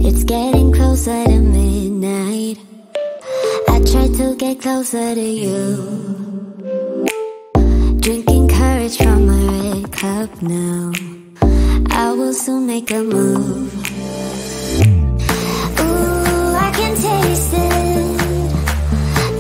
It's getting closer to midnight. I try to get closer to you, drinking courage from a red cup now. I will soon make a move. Ooh, I can taste it,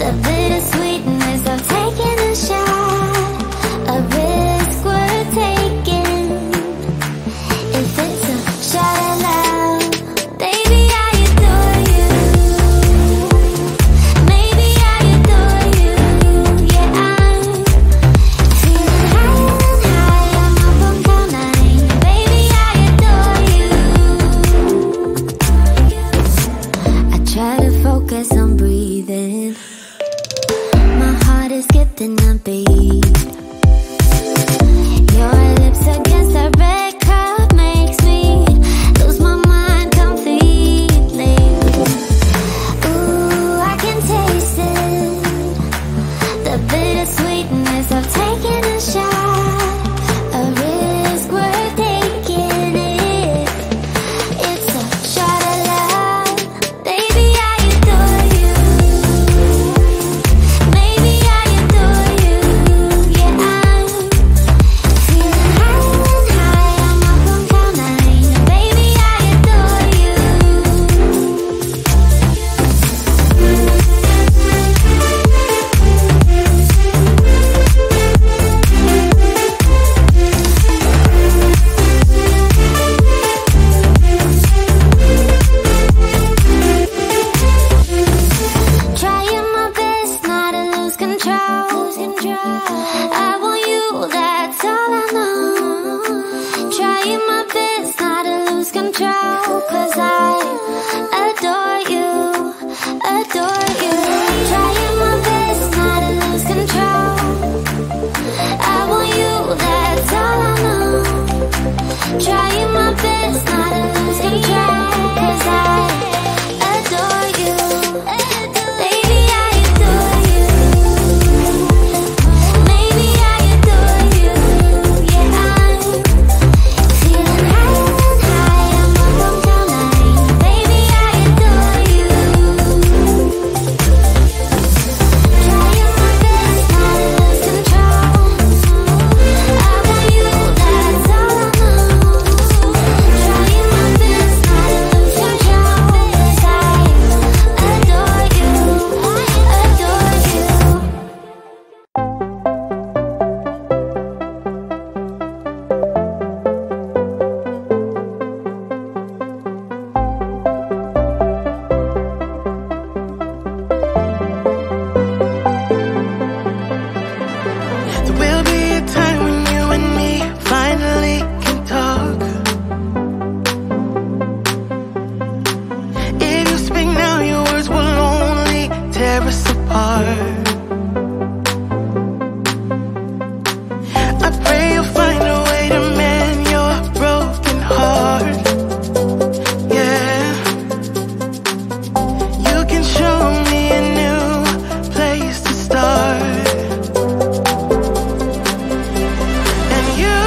the bittersweetness of taking a shot, a risk worth taking. If it's a shot at love, baby, I adore you. Maybe I adore you. Yeah, I'm feeling higher and higher. I'm up on cloud nine. Baby, I adore you. I try to focus on breathing. My heart is skipping a beat. Your lips against the red cup makes me lose my mind completely. Ooh, I can taste it, the bittersweetness of taking a shot, a risk worth taking it. It's a shot at love, baby, I adore you. Maybe I adore you. Yeah, I'm feeling higher and higher. I'm up on cloud nine. Baby, I adore you. Trying my best not to lose control. I want you, that's all I know. Trying my best not to lose control, 'cause I adore you, adore you. Trying my best not to lose control. I want you, that's all I know. Trying my best not to lose control, 'cause I adore you. Baby, I adore you. Maybe I adore you. Yeah, I'm feeling higher and higher. I'm up on cloud nine. Baby, I adore you. Trying my best not to lose control. I want you, that's all I know. Trying my best not to lose control, 'cause I adore you, adore you. There will be a time when you and me finally can talk. If you speak now, your words will only tear us apart. I pray you'll find a way to mend your broken heart. Yeah, you can show me a new place to start. And you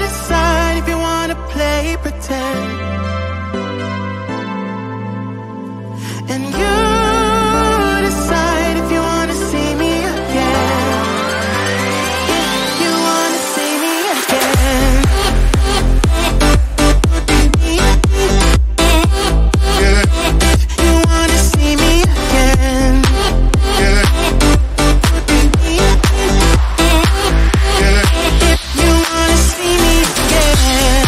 decide if you wanna play pretend. And you decide if you wanna see me again. If you wanna see me again. If you wanna see me again. If you wanna see me again.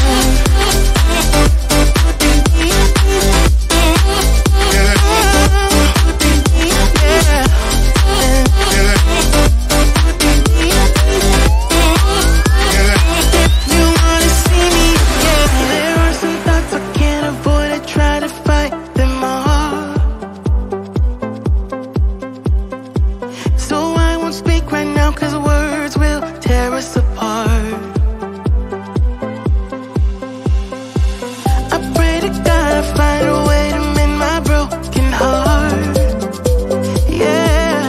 You wanna see me again. There are some thoughts I can't avoid. I try to fight them all. So I won't speak right now, 'cause words will tear us apart. I pray to God I find a way to mend my broken heart. Yeah,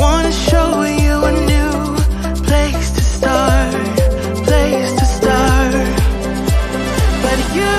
wanna show you a new place to start, place to start. But you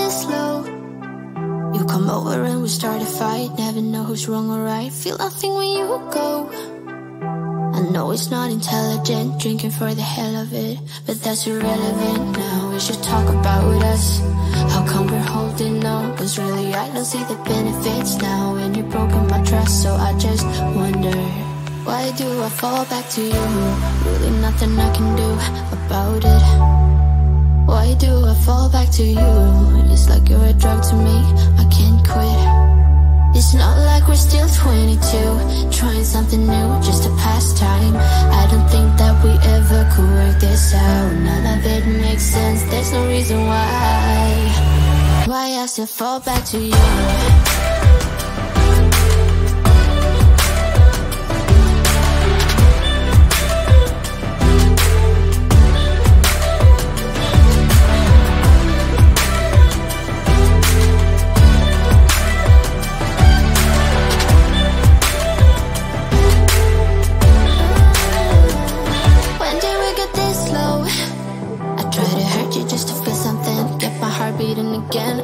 this low. You come over and we start a fight. Never know who's wrong or right. Feel nothing when you go. I know it's not intelligent, drinking for the hell of it, but that's irrelevant now. We should talk about us. How come we're holding on? Cause really I don't see the benefits now. And you've broken my trust, so I just wonder, why do I fall back to you? Really nothing I can do about it. Why do I fall back to you? It's like you're a drug to me, I can't quit. It's not like we're still 22, trying something new, just a pastime. I don't think that we ever could work this out. None of it makes sense, there's no reason why I still fall back to you.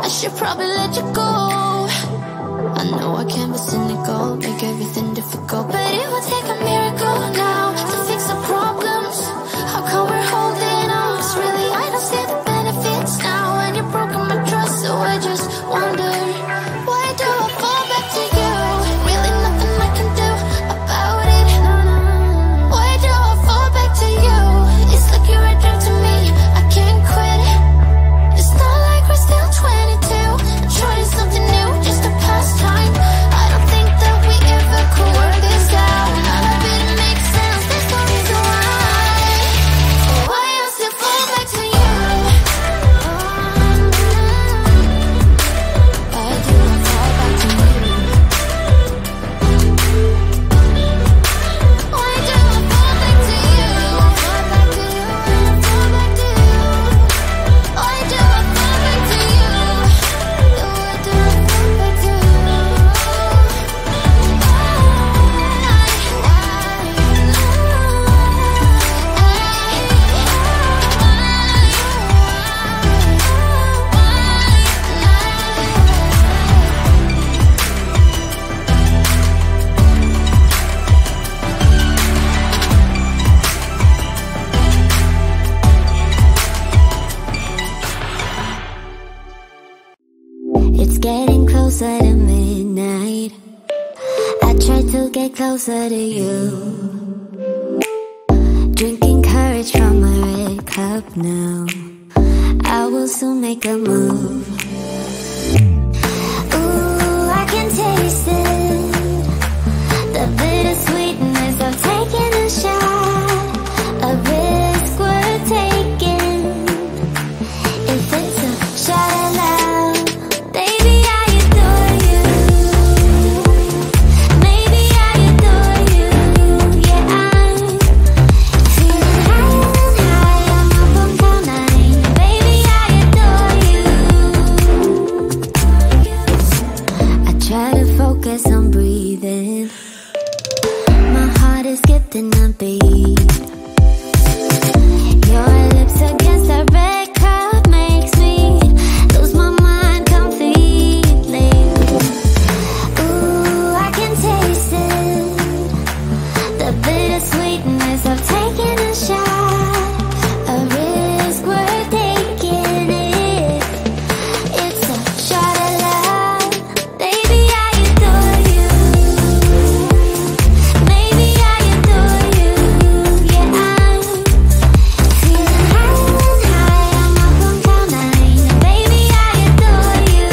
I should probably let you go. I know I can be cynical, make everything difficult, but it would take a miracle now to fix the problems. How come we're holding on? 'Cause really I don't see the benefits now. And you've broken my trust, so I just wonder, why do I fall back to you? Really nothing I can do about it. Why do I fall back to you? It's like you're a drug to me, I can't quit. It's not like we're still 22, trying something new, just a pastime. I don't think that we ever could work this out. None of it makes sense, there's no reason why I still fall back to you. Why do I fall back to you? Why do I fall back to you? Fall back to you, fall back to you. Why do I fall back to you? Why do I fall back to you? It's getting closer to midnight. I try to get closer to you, drinking courage from my red cup now. I will soon make a move. Ooh, I can taste it, the bittersweetness of taking a shot, a risk worth taking. If it's a shot at love, baby, I adore you. Maybe I adore you. Yeah, I'm feeling higher and higher. I'm up on cloud nine. Baby, I adore you. I try to focus on breathing. My heart is skipping a beat. Your lips against a red cup makes me lose my mind completely. Ooh, I can taste it, the bittersweetness of taking a shot, a risk worth taking it. It's a shot at love, baby, I adore you. Maybe I adore you. Yeah, I'm feeling higher and higher. I'm up on cloud nine. Baby, I adore you.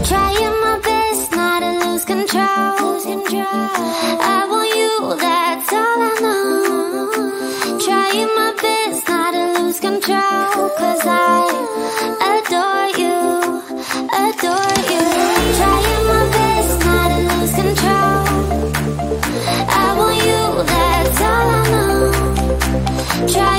Trying my best not to lose control. I want you, that's all I know. Trying my best not to lose control, 'cause I adore you, adore you. Trying my best not to lose control. I want you, that's all I know. Try